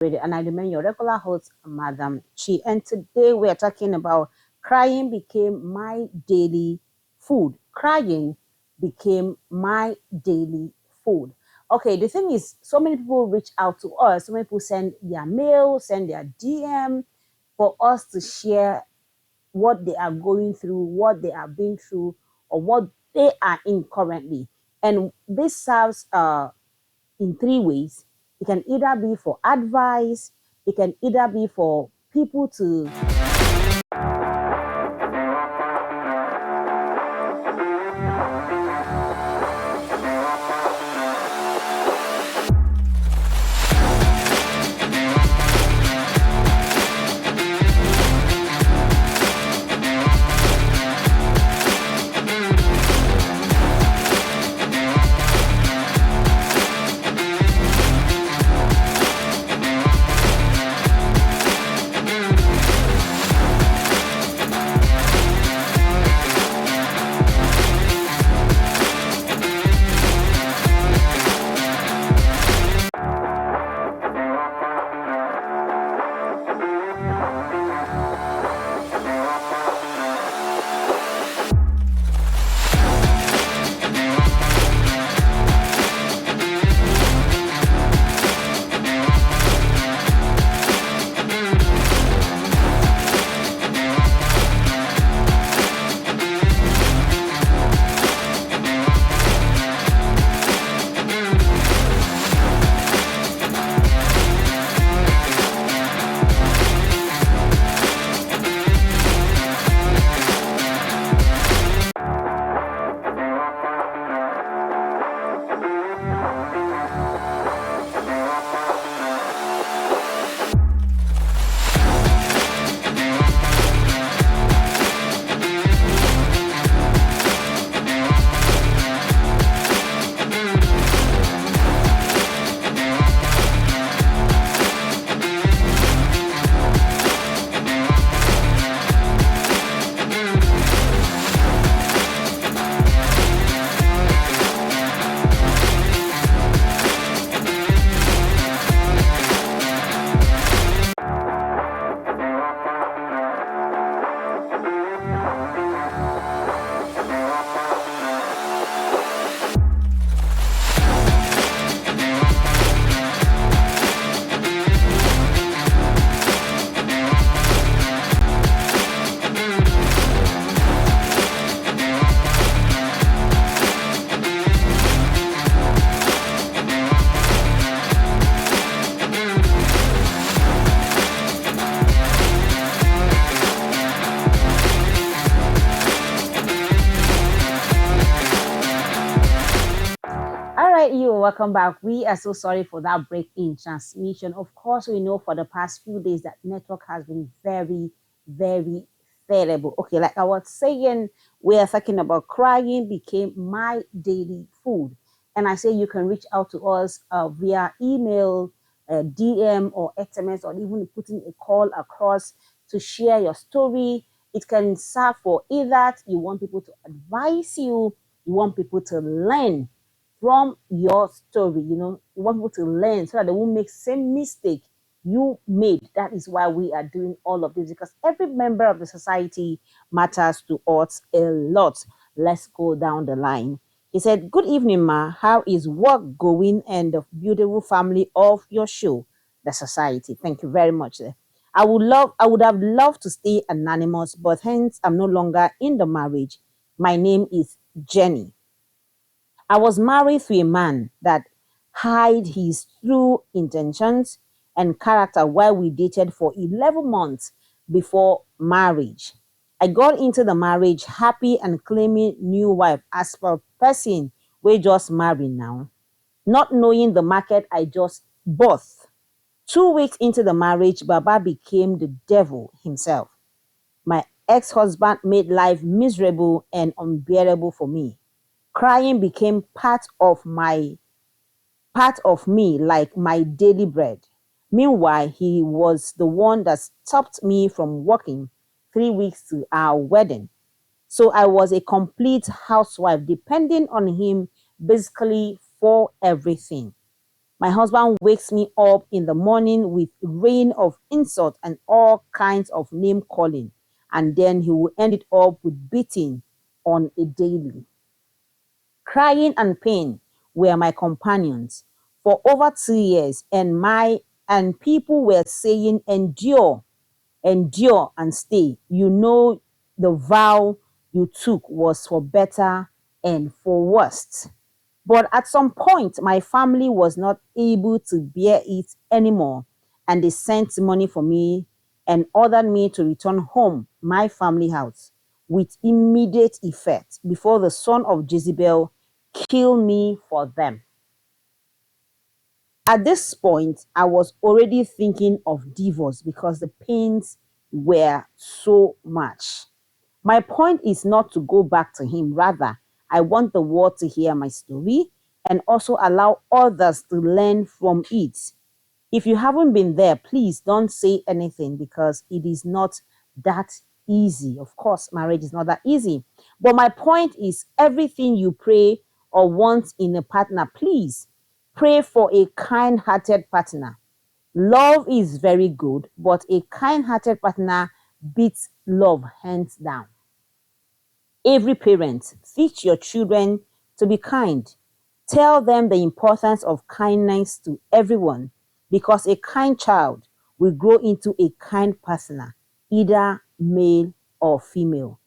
And I remain your regular host, Madam Chi. And today we are talking about crying became my daily food. Crying became my daily food. Okay, the thing is, so many people reach out to us. So many people send their mail, send their DM for us to share what they are going through, what they have been through, or what they are in currently. And this serves in three ways. It can either be for advice, it can either be for people to. All right, you welcome back. We are so sorry for that break in transmission. Of course, we know for the past few days that network has been very, very terrible. Okay, like I was saying, we are talking about crying became my daily food. And I say you can reach out to us via email, DM, or SMS, or even putting a call across to share your story. It can serve for either you want people to advise you, you want people to learn from your story. You want people to learn so that they won't make same mistake you made. That is why we are doing all of this, because every member of the society matters to us a lot. Let's go down the line. He said, "Good evening, ma. How is work going and the beautiful family of your show, the society?" Thank you very much. I would have loved to stay anonymous, but hence I'm no longer in the marriage. My name is Jenny. I was married to a man that hid his true intentions and character while we dated for 11 months before marriage. I got into the marriage happy and claiming new wife as per person we just married now, not knowing the market I just bought. 2 weeks into the marriage, Baba became the devil himself. My ex-husband made life miserable and unbearable for me. Crying became part of me like my daily bread. Meanwhile, he was the one that stopped me from working 3 weeks to our wedding. So I was a complete housewife depending on him basically for everything. My husband wakes me up in the morning with rain of insult and all kinds of name calling, and then he will end it up with beating on a daily. Crying and pain were my companions for over 2 years, and people were saying, endure, endure and stay. You know, the vow you took was for better and for worse. But at some point, my family was not able to bear it anymore, and they sent money for me and ordered me to return home, my family house, with immediate effect before the son of Jezebel kill me for them. At this point, I was already thinking of divorce because the pains were so much. My point is not to go back to him. Rather, I want the world to hear my story and also allow others to learn from it. If you haven't been there, please don't say anything because it is not that easy. Of course, marriage is not that easy. But my point is everything you pray or want in a partner, please pray for a kind hearted partner. Love is very good, but a kind hearted partner beats love hands down. Every parent, teach your children to be kind. Tell them the importance of kindness to everyone because a kind child will grow into a kind person, either male or female.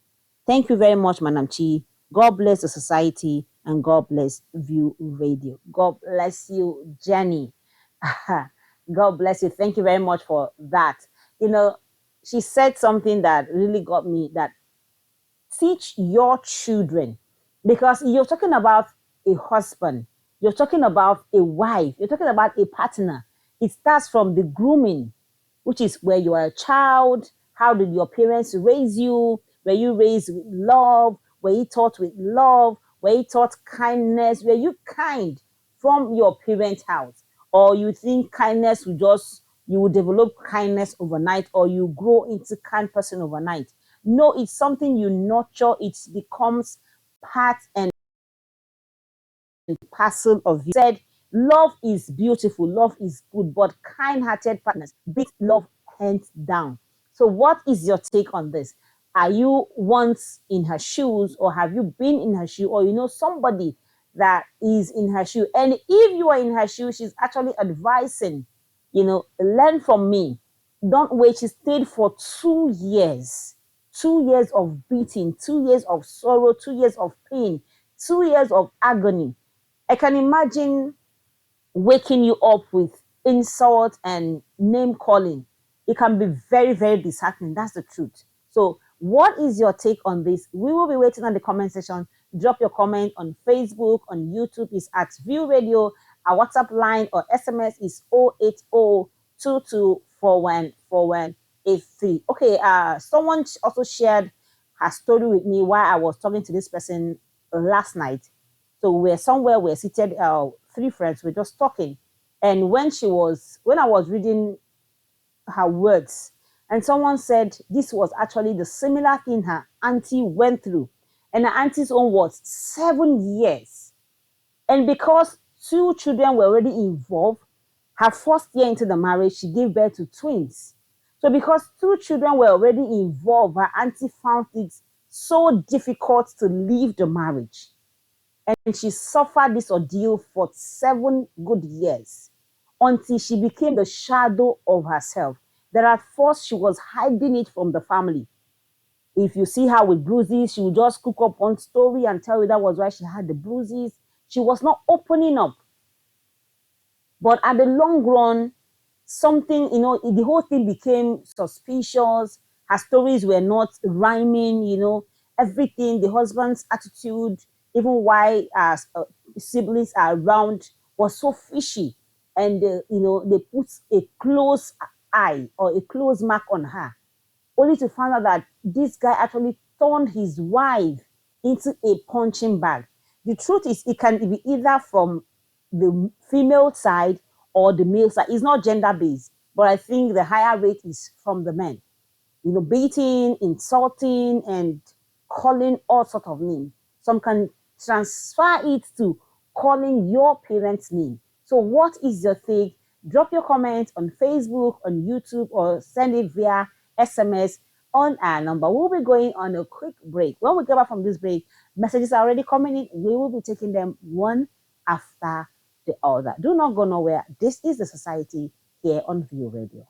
Thank you very much, Madam Chi. God bless the society and God bless View Radio. God bless you, Jenny. God bless you. Thank you very much for that. You know, she said something that really got me that teach your children because you're talking about a husband, you're talking about a wife, you're talking about a partner. It starts from the grooming, which is where you are a child. How did your parents raise you? Were you raised with love? Were you taught with love? Were you taught kindness? Were you kind from your parents' house? Or you think kindness will just, you will develop kindness overnight or you grow into kind person overnight? No, it's something you nurture. It becomes part and parcel of you. Said, love is beautiful, love is good, but kind-hearted partners beat love hands down. So, what is your take on this? Are you once in her shoes, or have you been in her shoe, or you know somebody that is in her shoe? And if you are in her shoe, she's actually advising, learn from me. Don't wait. She stayed for 2 years, 2 years of beating, 2 years of sorrow, 2 years of pain, 2 years of agony. I can imagine waking you up with insult and name calling. It can be very, very disheartening. That's the truth. So, what is your take on this? We will be waiting on the comment section. Drop your comment on Facebook, on YouTube is at View Radio. Our WhatsApp line or SMS is 08022414183. Okay, someone also shared her story with me while I was talking to this person last night. So we're somewhere, we're seated, three friends, we're just talking. And when I was reading her words, and someone said this was actually the similar thing her auntie went through. And her auntie's own was 7 years. And because two children were already involved, her first year into the marriage, she gave birth to twins. So because two children were already involved, her auntie found it so difficult to leave the marriage. And she suffered this ordeal for 7 good years until she became the shadow of herself. That at first she was hiding it from the family. If you see her with bruises, she would just cook up one story and tell you that was why she had the bruises. She was not opening up. But at the long run, something, the whole thing became suspicious. Her stories were not rhyming, everything, the husband's attitude, even why siblings are around, was so fishy. And, they put a close eye or a close mark on her, only to find out that this guy actually turned his wife into a punching bag. The truth is, it can be either from the female side or the male side. It's not gender based, but I think the higher rate is from the men. Beating, insulting, and calling all sort of names. Some can transfer it to calling your parents' name. So what is your take? Drop your comments on Facebook, on YouTube, or send it via SMS on our number. We'll be going on a quick break. When we get back from this break, messages are already coming in. We will be taking them one after the other. Do not go nowhere. This is the Society here on View Radio.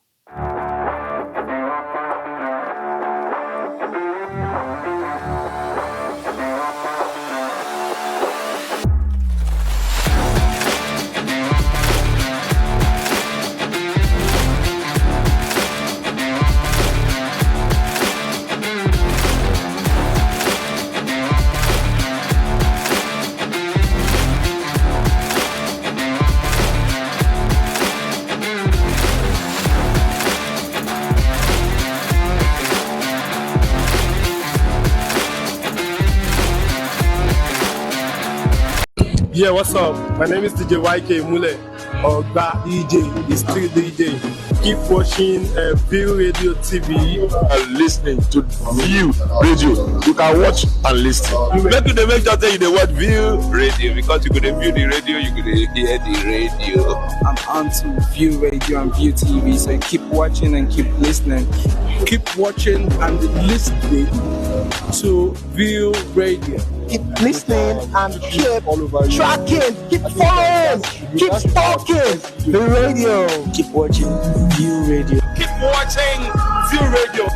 Yeah, what's up? My name is DJ YK Mule, or that DJ, is still DJ. Keep watching View Radio TV and listening to View Radio. You can watch and listen. Make sure say you watch View Radio, because you could view the radio, you could hear the radio. I'm on to View Radio and View TV, so keep watching and keep listening. Keep watching and listening to View Radio. Keep listening and keep tracking, keep following, keep stalking the radio. Keep watching View Radio. Keep watching View Radio.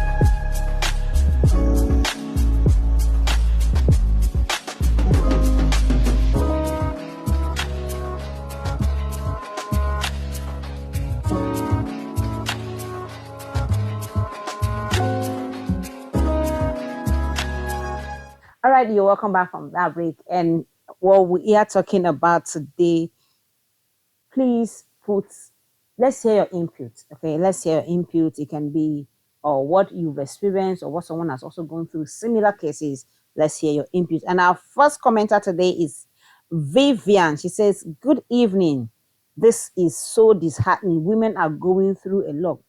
All right, you're welcome back from that break. And what we are talking about today, please let's hear your input. Okay, let's hear your input. It can be or what you've experienced or what someone has also gone through similar cases. Let's hear your input. And our first commenter today is Vivian. She says, "Good evening. This is so disheartening. Women are going through a lot.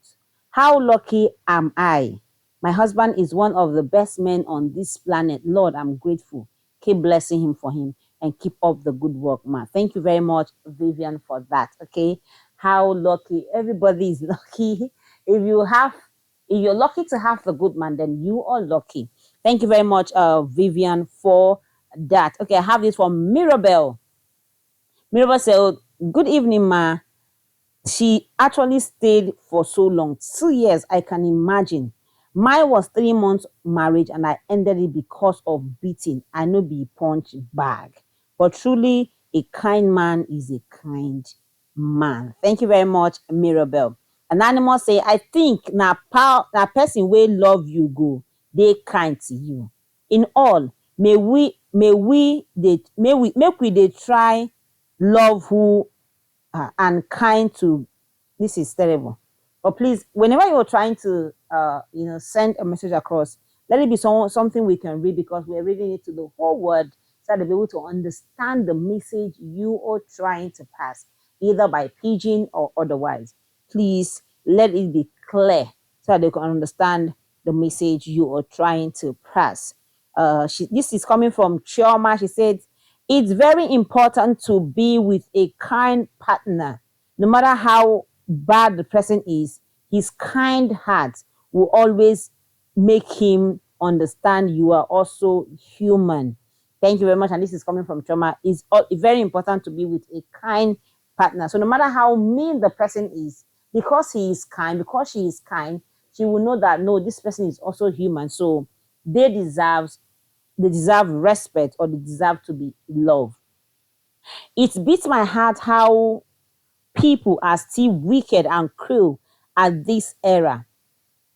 How lucky am I? My husband is one of the best men on this planet. Lord, I'm grateful. Keep blessing him for him and keep up the good work, man." Thank you very much, Vivian, for that. Okay. How lucky. Everybody is lucky. If you're lucky to have the good man, then you are lucky. Thank you very much, Vivian, for that. Okay, I have this from Mirabel. Mirabel said, "Good evening, ma. She actually stayed for so long. 2 years, I can imagine. Mine was 3 months marriage and I ended it because of beating. I know be punch bag. But truly, a kind man is a kind man." Thank you very much, Mirabel. Anonymous say, "I think na person wey love you go, they kind to you. In all, make we dey try love who and kind to." This is terrible. But please, whenever you're trying to send a message across, let it be something we can read, because we're reading it to the whole world so that they'll be able to understand the message you are trying to pass, either by pidgin or otherwise. Please let it be clear so that they can understand the message you are trying to pass. This is coming from Chioma. She said, "It's very important to be with a kind partner. No matter how bad the person is, his kind heart will always make him understand you are also human." Thank you very much. And this is coming from Choma. It's very important to be with a kind partner. So no matter how mean the person is, because he is kind, because she is kind, she will know that, no, this person is also human. So they deserve respect, or they deserve to be loved. It beats my heart how people are still wicked and cruel at this era.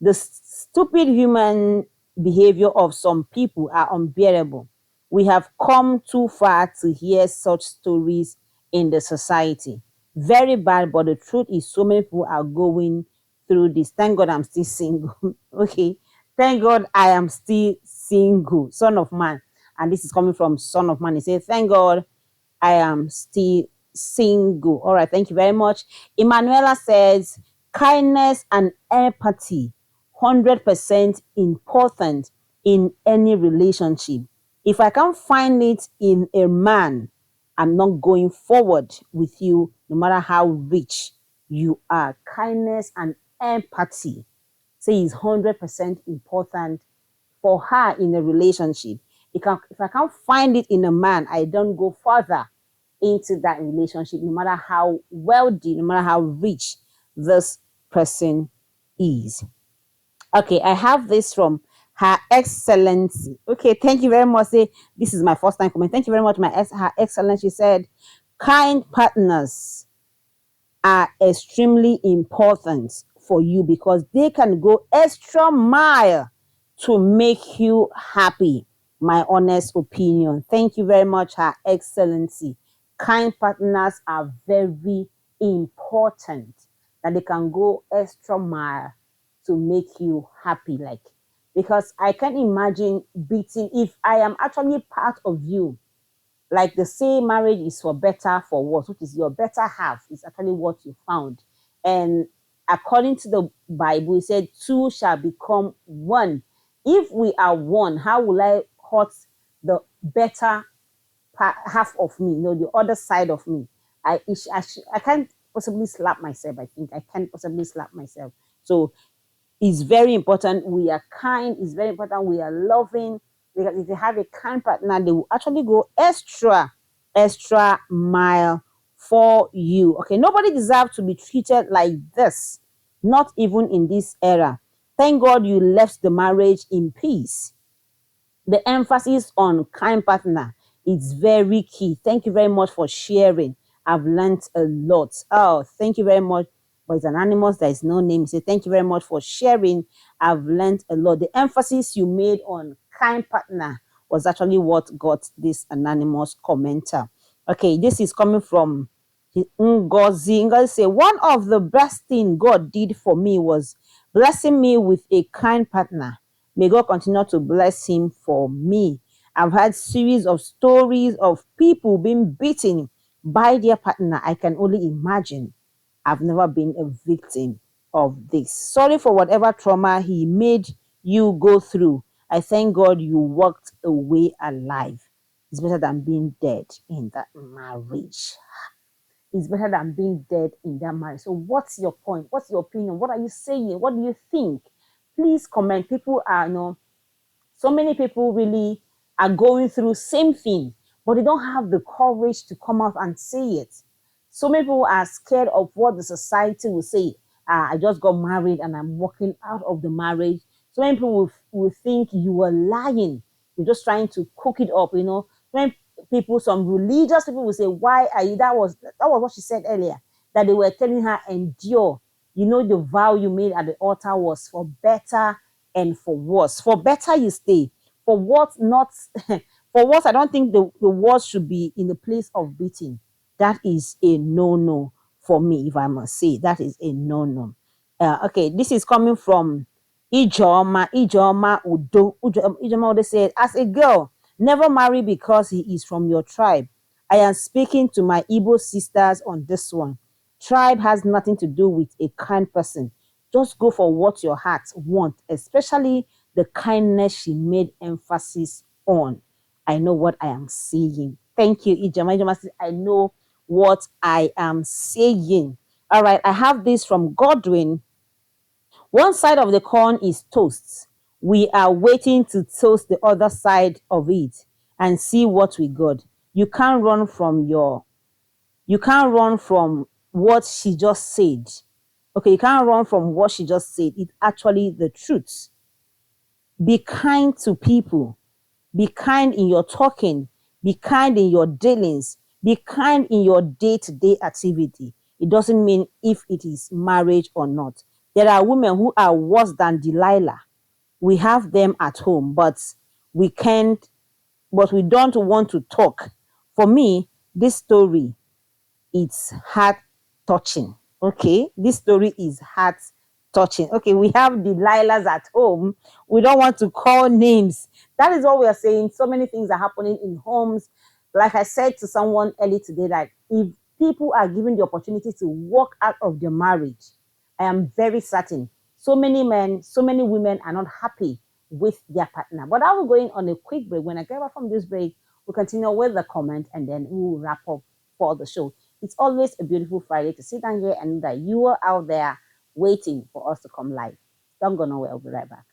The stupid human behavior of some people are unbearable. We have come too far to hear such stories in the society. Very bad, but the truth is so many people are going through this. Thank God I'm still single. Okay. Thank God I am still single. Son of man. And this is coming from Son of Man. He said, "Thank God I am still single." All right, thank you very much. Emanuela says, "Kindness and empathy, 100% important in any relationship. If I can't find it in a man, I'm not going forward with you. no matter how rich you are. Kindness and empathy, say, is 100% important for her in a relationship. If I can't find it in a man, I don't go further into that relationship, no matter how wealthy, no matter how rich this person is. Okay, I have this from Her Excellency. Okay, thank you very much. Say, this is my first time comment. Thank you very much, Her Excellency. She said, kind partners are extremely important for you because they can go extra mile to make you happy. My honest opinion. Thank you very much, Her Excellency. Kind partners are very important, that they can go extra mile to make you happy. Like, because I can imagine beating, if I am actually part of you, like they say, marriage is for better, for worse, which is your better half is actually what you found. And according to the Bible, it said two shall become one. If we are one, how will I hurt the better half of me, the other side of me? I can't possibly slap myself. I think I can't possibly slap myself. So it's very important we are kind. It's very important we are loving, because if you have a kind partner, they will actually go extra mile for you. Okay, nobody deserves to be treated like this, not even in this era. Thank God you left the marriage in peace. The emphasis on kind partner is very key. Thank you very much for sharing. I've learned a lot. Oh, thank you very much. But it's anonymous, there is no name. Say thank you very much for sharing. I've learned a lot. The emphasis you made on kind partner was actually what got this anonymous commenter. Okay, this is coming from Ngozi. Ngozi say, one of the best thing God did for me was blessing me with a kind partner. May God continue to bless him for me. I've had series of stories of people being beaten by their partner. I can only imagine. I've never been a victim of this. Sorry for whatever trauma he made you go through. I thank God you walked away alive. It's better than being dead in that marriage. It's better than being dead in that marriage. So what's your point? What's your opinion? What are you saying? What do you think? Please comment. People are, so many people really are going through same thing, but they don't have the courage to come out and say it. So many people are scared of what the society will say. I just got married and I'm walking out of the marriage. So many people will think you were lying. You're just trying to cook it up. When people, some religious people will say, why are you, that was what she said earlier, that they were telling her, endure. The vow you made at the altar was for better and for worse. For better you stay. For what not for what, I don't think the worse should be in the place of beating. That is a no for me, if I must say. That is a no. Okay, this is coming from Ijoma Udo. Ijoma Udo said, as a girl, never marry because he is from your tribe. I am speaking to my Igbo sisters on this one. Tribe has nothing to do with a kind person. Just go for what your heart wants, especially the kindness she made emphasis on. I know what I am saying. Thank you, Ijoma. Ijoma says, I know what I am saying. All right, I have this from Godwin. One side of the coin is toast. We are waiting to toast the other side of it and see what we got. You can't run from what she just said. Okay, you can't run from what she just said. It's actually the truth. Be kind to people. Be kind in your talking. Be kind in your dealings. Be kind in your day-to-day activity. It doesn't mean if it is marriage or not. There are women who are worse than Delilah. We have them at home, but we don't want to talk. For me, this story, it's heart touching. Okay, this story is heart touching. Okay, we have Delilahs at home. We don't want to call names. That is what we are saying. So many things are happening in homes. Like I said to someone early today, that if people are given the opportunity to walk out of their marriage, I am very certain so many men, so many women are not happy with their partner. But I will go in on a quick break. When I get back from this break, we'll continue with the comment and then we'll wrap up for the show. It's always a beautiful Friday to sit down here and know that you are out there waiting for us to come live. Don't go nowhere. I'll be right back.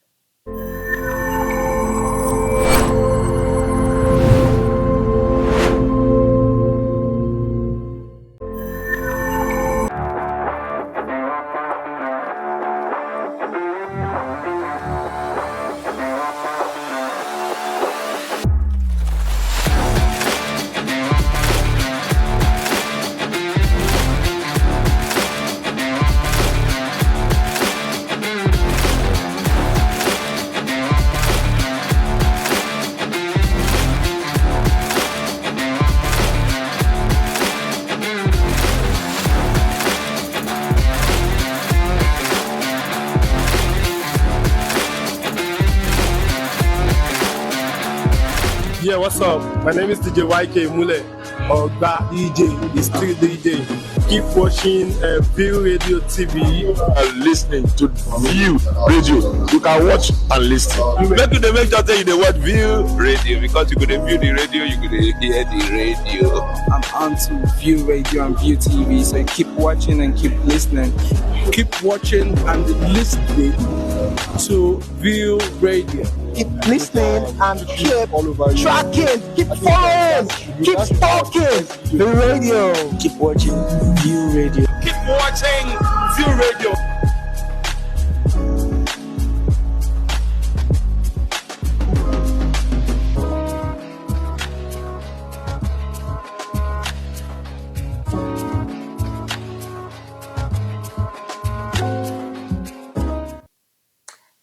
Yeah, what's up? My name is DJ YK Mule, or that DJ, the street DJ. Keep watching View Radio TV and listening to View Radio. You can watch and listen. Make sure say you dey watch View Radio because you could view the radio, you could hear the radio. I'm on to View Radio and View TV, so keep watching and keep listening. Keep watching and listening to View Radio. Keep listening and keep tracking, keep following, keep stalking the radio. Keep watching View Radio. Keep watching View Radio.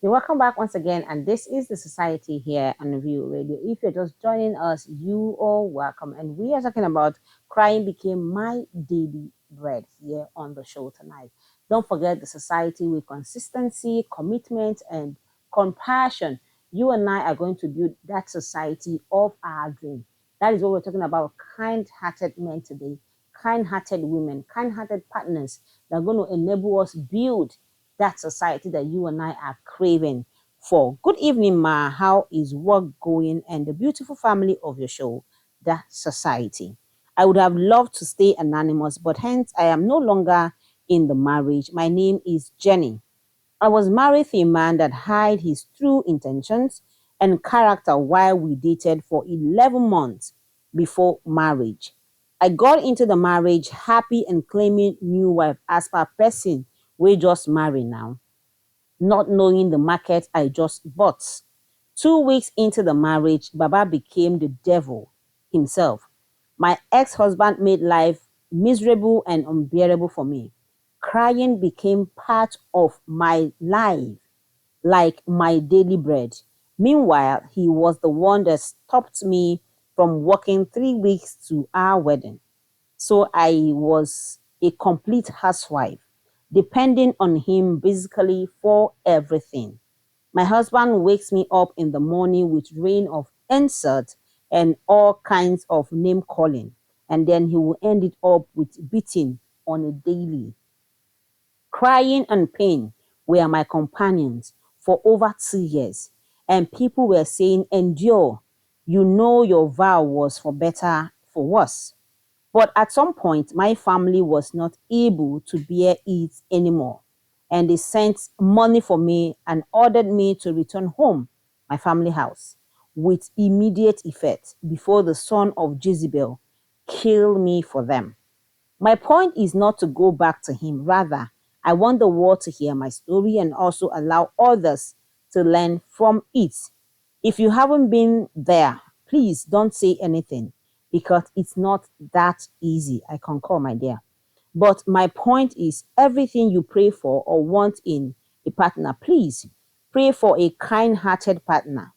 You're welcome back once again, and this is the Society here on View Radio. If you're just joining us, you are welcome. And we are talking about crying became my daily bread here on the show tonight. Don't forget the society with consistency, commitment, and compassion. You and I are going to build that society of our dream. That is what we're talking about. Kind-hearted men today, kind-hearted women, kind-hearted partners that are going to enable us build that society that you and I are craving for. Good evening, Ma. How is work going and the beautiful family of your show, The Society? I would have loved to stay anonymous, but hence I am no longer in the marriage. My name is Jenny. I was married to a man that hid his true intentions and character while we dated for 11 months before marriage. I got into the marriage happy and claiming new wife as per person we just married now, not knowing the market I just bought. 2 weeks into the marriage, Baba became the devil himself. My ex-husband made life miserable and unbearable for me. Crying became part of my life, like my daily bread. Meanwhile, he was the one that stopped me from working 3 weeks to our wedding. So I was a complete housewife, depending on him basically for everything. My husband wakes me up in the morning with rain of insults and all kinds of name calling, and then he will end it up with beating on a daily. Crying and pain were my companions for over 2 years, and people were saying, endure. You know your vow was for better, for worse. But at some point, my family was not able to bear it anymore, and they sent money for me and ordered me to return home, my family house, with immediate effect before the son of Jezebel killed me for them. My point is not to go back to him. Rather, I want the world to hear my story and also allow others to learn from it. If you haven't been there, please don't say anything because it's not that easy. I concur, my dear. But my point is everything you pray for or want in a partner, please pray for a kind-hearted partner.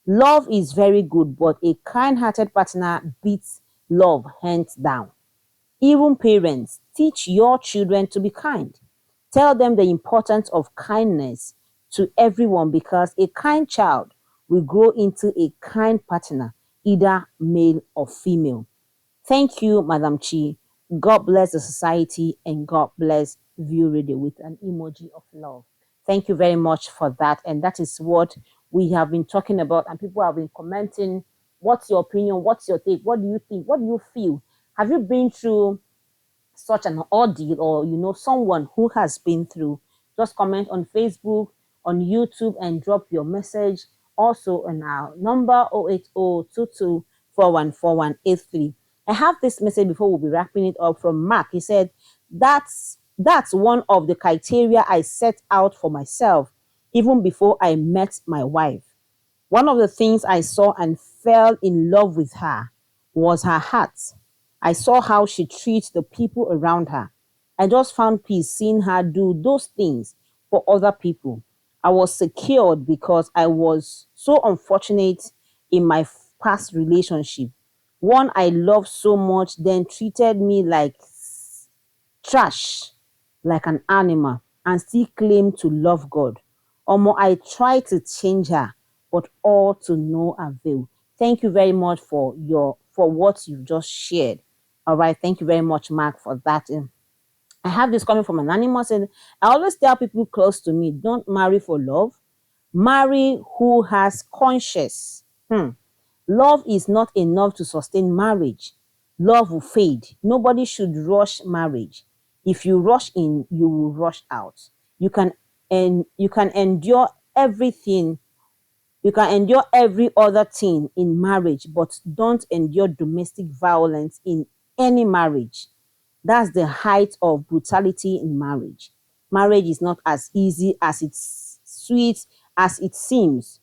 Love is very good, but a kind-hearted partner beats love hands down. Even parents, teach your children to be kind. Tell them the importance of kindness to everyone because a kind child will grow into a kind partner, either male or female. Thank you, Madam Chi. God bless the society and God bless View Radio with an emoji of love. Thank you very much for that. And that is what we have been talking about. And people have been commenting. What's your opinion? What's your take? What do you think? What do you feel? Have you been through such an ordeal, or you know someone who has been through, just comment on Facebook, on YouTube, and drop your message. Also on our number 08022414183. I have this message before we'll be wrapping it up from Mark. He said, that's one of the criteria I set out for myself even before I met my wife. One of the things I saw and fell in love with her was her heart. I saw how she treats the people around her. I just found peace seeing her do those things for other people. I was secured because I was so unfortunate in my past relationship. One I loved so much then treated me like trash, like an animal, and still claim to love God. Omo, I tried to change her, but all to no avail. Thank you very much for what you just shared. All right, thank you very much, Mark, for that. I have this coming from Anonymous, and I always tell people close to me, don't marry for love. Marry who has conscience. Love is not enough to sustain marriage. Love will fade. Nobody should rush marriage. If you rush in, you will rush out. You can endure everything. You can endure every other thing in marriage, but don't endure domestic violence in any marriage. That's the height of brutality in marriage. Marriage is not as easy as it's sweet as it seems.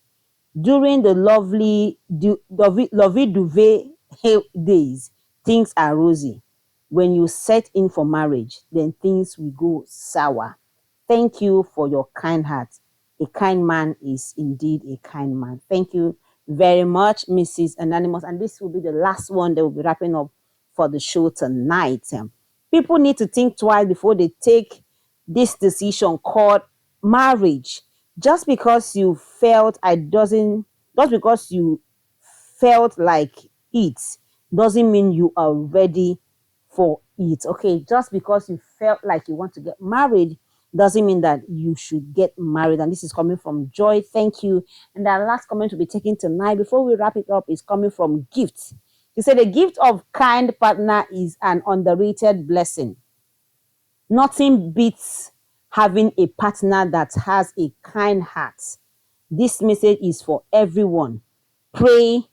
During the lovey duvet days, things are rosy. When you set in for marriage, then things will go sour. Thank you for your kind heart. A kind man is indeed a kind man. Thank you very much, Mrs. Anonymous. And this will be the last one that will be wrapping up for the show tonight. People need to think twice before they take this decision called marriage. Just because you felt I doesn't just because you felt like it doesn't mean you are ready for it. Okay, just because you felt like you want to get married doesn't mean that you should get married. And this is coming from Joy. Thank you. And our last comment to be taken tonight before we wrap it up is coming from Gift. He said, the gift of kind partner is an underrated blessing. Nothing beats having a partner that has a kind heart. This message is for everyone. Pray.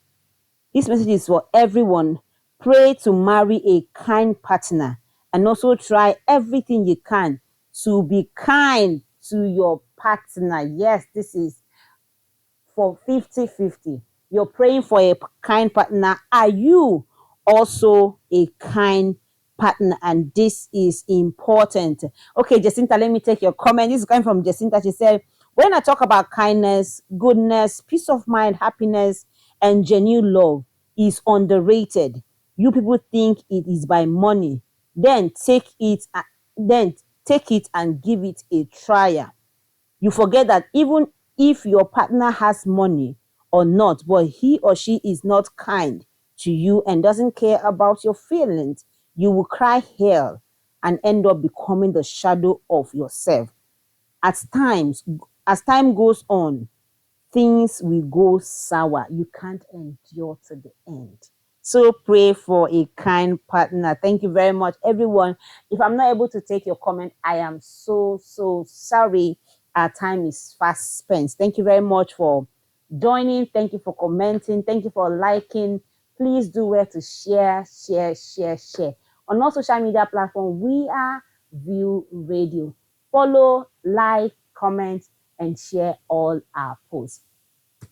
This message is for everyone. Pray to marry a kind partner and also try everything you can to be kind to your partner. Yes, this is for 50-50. You're praying for a kind partner. Are you also a kind partner? And this is important. Okay, Jacinta, let me take your comment. This is coming from Jacinta. She said, when I talk about kindness, goodness, peace of mind, happiness, and genuine love is underrated. You people think it is by money. Then take it and give it a try. You forget that even if your partner has money or not, but he or she is not kind to you and doesn't care about your feelings, you will cry hell and end up becoming the shadow of yourself. At times, as time goes on, things will go sour. You can't endure to the end. So pray for a kind partner. Thank you very much, everyone. If I'm not able to take your comment, I am so sorry. Our time is fast spent. Thank you very much for joining. Thank you for commenting. Thank you for liking. Please do well to share. On all social media platforms, we are View Radio. Follow, like, comment, and share all our posts.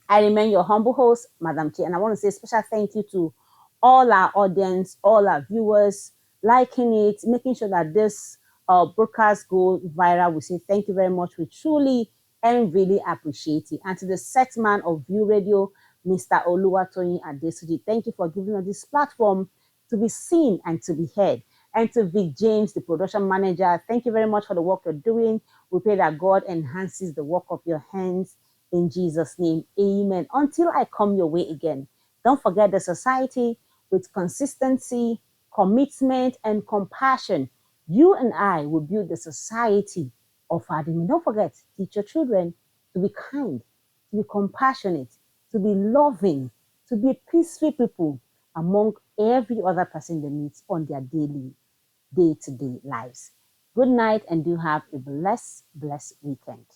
I remain your humble host, Madam Chi, and I want to say a special thank you to all our audience, all our viewers, liking it, making sure that this broadcast go viral. We say thank you very much. We truly and really appreciate it. And to the set man of View Radio, Mr. Oluwatoyin Adesuji, thank you for giving us this platform to be seen and to be heard. And to Vic James, the production manager, thank you very much for the work you're doing. We pray that God enhances the work of your hands in Jesus' name. Amen. Until I come your way again, don't forget the society with consistency, commitment, and compassion. You and I will build the society of Adimi. Don't forget, teach your children to be kind, to be compassionate, to be loving, to be peaceful people among every other person they meet on their daily day-to-day lives. Good night and do have a blessed weekend.